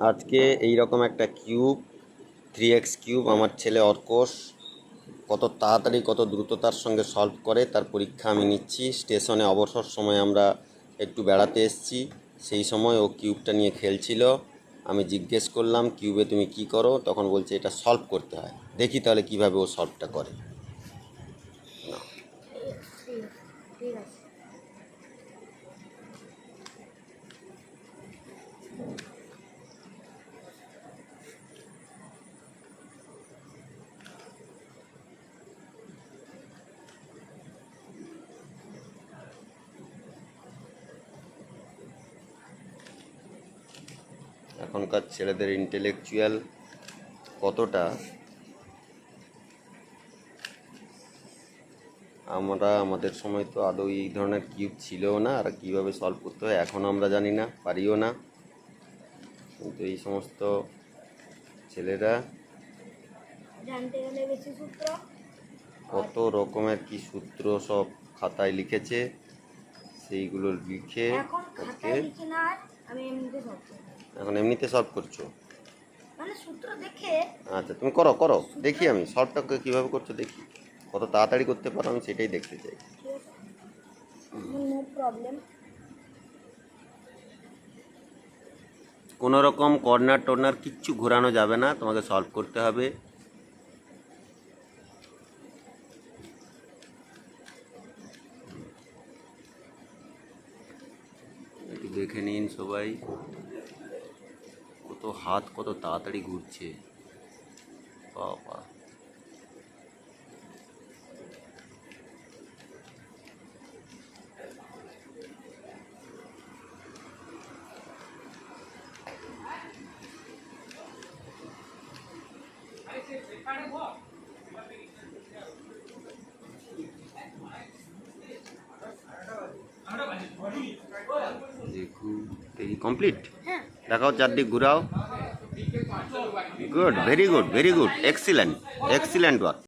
আজকে এই রকম একটা কিউব 3x কিউব আমার ছেলে অর্কশ কত তাড়াতাড়ি কত দ্রুততার সঙ্গে সলভ করে তার পরীক্ষা আমি নিচ্ছি। স্টেশনে অবসর সময় আমরা একটু বেড়াতে এসেছি, সেই সময় ও কিউবটা নিয়ে খেলছিল। আমি জিজ্ঞেস করলাম, কিউবে তুমি কি করো? তখন বলছে এটা সলভ করতে হয়। দেখি তাহলে কিভাবে ও সলভটা করে। ঠিক আছে। এখনকার ছেলেদের ইন্টেলেকচুয়াল কতটা, আমাদের সময় তো আদৌ এই ধরনের কিউব ছিলও না, আর কীভাবে সলভ করতে হয় এখনও আমরা জানি না, পারিও না। কিন্তু এই সমস্ত ছেলেরা জানতে গেলে বেশি সূত্র, কত রকমের কি সূত্র সব খাতায় লিখেছে, সেইগুলো লিখে এখন আজকে খাতায় লিখি না, আমি এমনিতে সলভ করি। এখন এমনিতে সলভ করছো? মানে সূত্র দেখে। আচ্ছা, তুমি করো করো, দেখি আমি সলভটা কীভাবে করছো, দেখি কত তাড়াতাড়ি করতে পারো, আমি সেটাই দেখতে চাই। ঠিক আছে, নো প্রবলেম। কোনো রকম কর্নার টর্নার কিচ্ছু ঘোরানো যাবে না, তোমাকে সলভ করতে হবে। একটু দেখে নিন সবাই, কত হাত কত তাড়াতাড়ি ঘুরছে, বাবা। দেখুন, দেখি কমপ্লিট। হ্যাঁ, দেখাও, চারদিক ঘুরাও। Good, very good, very good, excellent, excellent work.